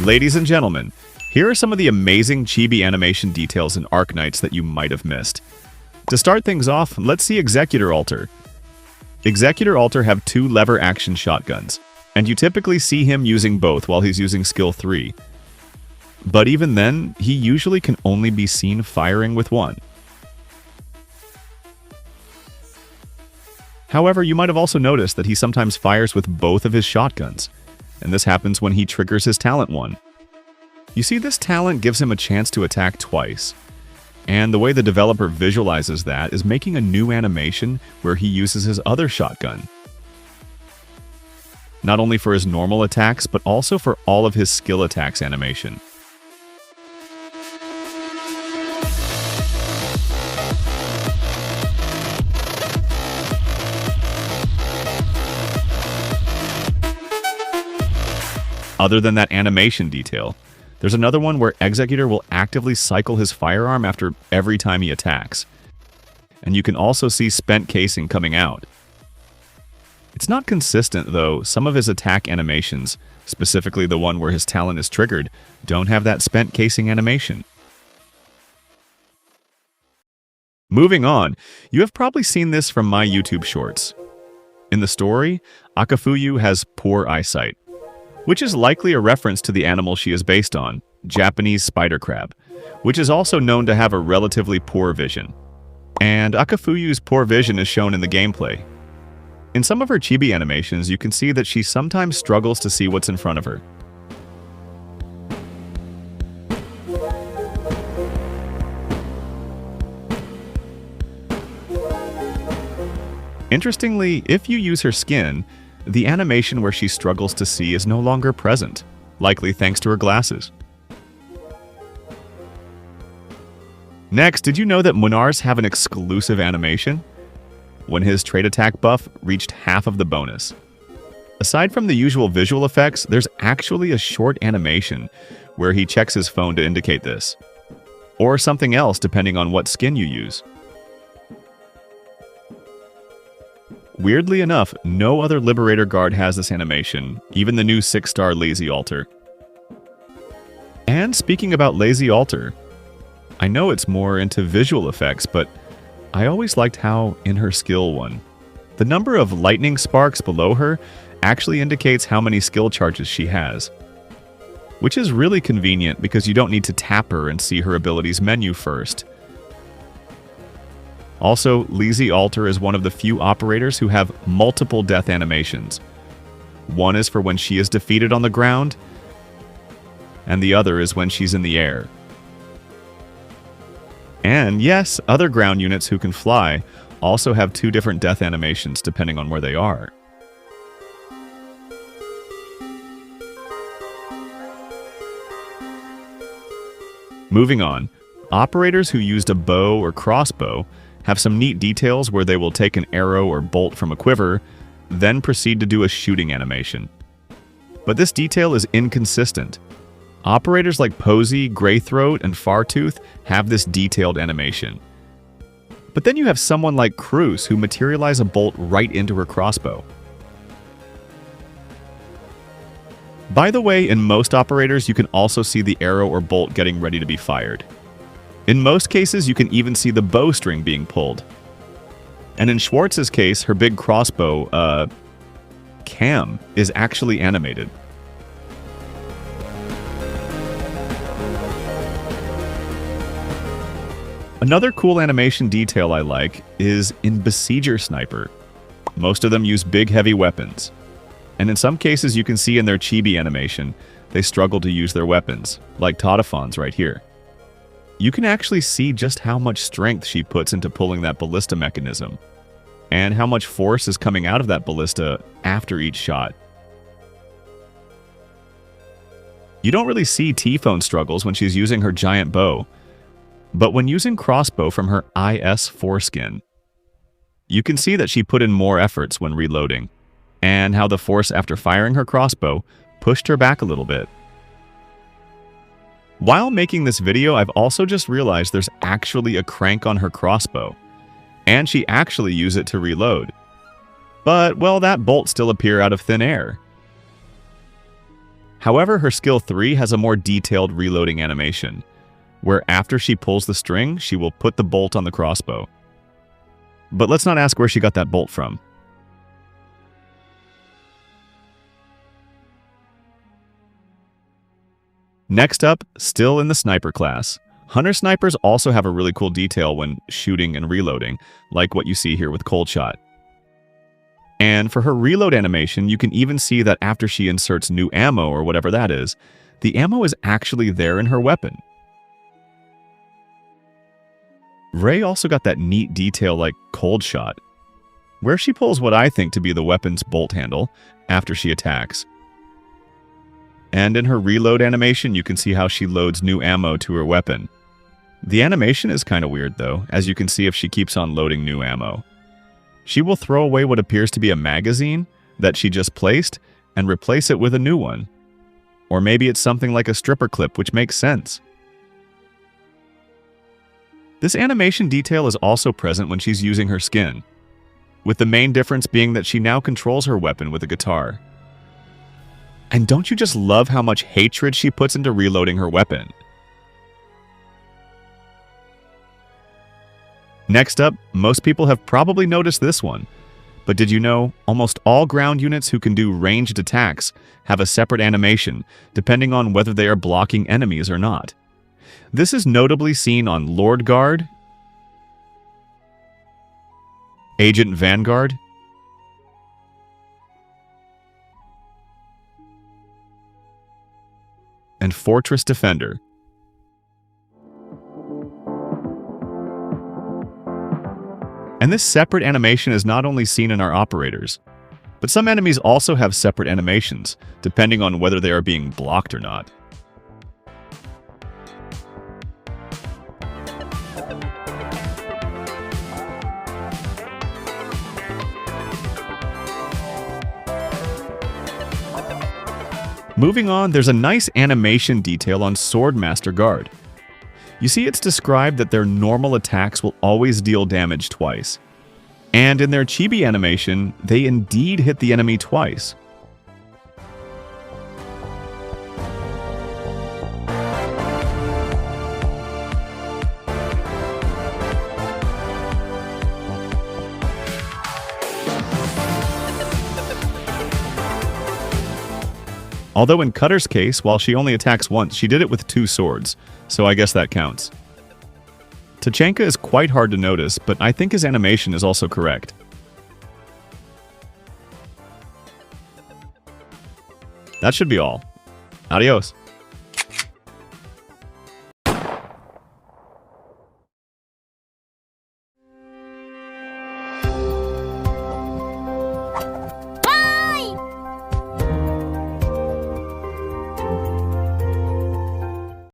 Ladies and gentlemen, here are some of the amazing chibi animation details in Arknights that you might have missed. To start things off, let's see Executor Alter. Executor Alter have 2 lever action shotguns, and you typically see him using both while he's using skill 3. But even then, he usually can only be seen firing with one. However, you might have also noticed that he sometimes fires with both of his shotguns, and this happens when he triggers his talent 1. You see, this talent gives him a chance to attack twice, and the way the developer visualizes that is making a new animation where he uses his other shotgun. Not only for his normal attacks, but also for all of his skill attacks animation. Other than that animation detail, there's another one where Executor will actively cycle his firearm after every time he attacks. And you can also see spent casing coming out. It's not consistent though. Some of his attack animations, specifically the one where his talent is triggered, don't have that spent casing animation. Moving on, you have probably seen this from my YouTube shorts. In the story, Akafuyu has poor eyesight, which is likely a reference to the animal she is based on, Japanese spider crab, which is also known to have a relatively poor vision. And Akafuyu's poor vision is shown in the gameplay. In some of her chibi animations, you can see that she sometimes struggles to see what's in front of her. Interestingly, if you use her skin, the animation where she struggles to see is no longer present, likely thanks to her glasses. Next, did you know that Munars have an exclusive animation? When his trait attack buff reached half of the bonus. Aside from the usual visual effects, there's actually a short animation where he checks his phone to indicate this. Or something else depending on what skin you use. Weirdly enough, no other Liberator guard has this animation, even the new 6-star Lazy Alter. And speaking about Lazy Alter, I know it's more into visual effects, but I always liked how, in her skill 1, the number of lightning sparks below her actually indicates how many skill charges she has. Which is really convenient because you don't need to tap her and see her abilities menu first. Also, Lazy Alter is one of the few operators who have multiple death animations. One is for when she is defeated on the ground, and the other is when she's in the air. And yes, other ground units who can fly also have 2 different death animations depending on where they are. Moving on, operators who used a bow or crossbow have some neat details where they will take an arrow or bolt from a quiver, then proceed to do a shooting animation. But this detail is inconsistent. Operators like Posey, Greythroat, and Fartooth have this detailed animation. But then you have someone like Cruz who materialize a bolt right into her crossbow. By the way, in most operators you can also see the arrow or bolt getting ready to be fired. In most cases, you can even see the bowstring being pulled. And in Schwartz's case, her big crossbow, cam, is actually animated. Another cool animation detail I like is in Besieger Sniper. Most of them use big heavy weapons. And in some cases you can see in their chibi animation, they struggle to use their weapons, like Tatafon's right here. You can actually see just how much strength she puts into pulling that ballista mechanism, and how much force is coming out of that ballista after each shot. You don't really see T-Phone struggles when she's using her giant bow, but when using crossbow from her IS foreskin, you can see that she put in more efforts when reloading, and how the force after firing her crossbow pushed her back a little bit. While making this video, I've also just realized there's actually a crank on her crossbow, and she actually used it to reload. But, well, that bolt still appeared out of thin air. However, her skill 3 has a more detailed reloading animation, where after she pulls the string, she will put the bolt on the crossbow. But let's not ask where she got that bolt from. Next up, still in the sniper class, hunter snipers also have a really cool detail when shooting and reloading, like what you see here with Cold Shot. And for her reload animation, you can even see that after she inserts new ammo or whatever that is, the ammo is actually there in her weapon. Rey also got that neat detail like Cold Shot, where she pulls what I think to be the weapon's bolt handle after she attacks. And in her reload animation, you can see how she loads new ammo to her weapon. The animation is kind of weird though, as you can see if she keeps on loading new ammo. She will throw away what appears to be a magazine that she just placed and replace it with a new one. Or maybe it's something like a stripper clip, which makes sense. This animation detail is also present when she's using her skin, with the main difference being that she now controls her weapon with a guitar. And don't you just love how much hatred she puts into reloading her weapon? Next up, most people have probably noticed this one, but did you know almost all ground units who can do ranged attacks have a separate animation, depending on whether they are blocking enemies or not? This is notably seen on Lord Guard, Agent Vanguard, and Fortress Defender. And this separate animation is not only seen in our operators, but some enemies also have separate animations, depending on whether they are being blocked or not. Moving on, there's a nice animation detail on Swordmaster Guard. You see, it's described that their normal attacks will always deal damage twice. And in their chibi animation, they indeed hit the enemy twice. Although in Cutter's case, while she only attacks once, she did it with 2 swords, so I guess that counts. Tachanka is quite hard to notice, but I think his animation is also correct. That should be all. Adios.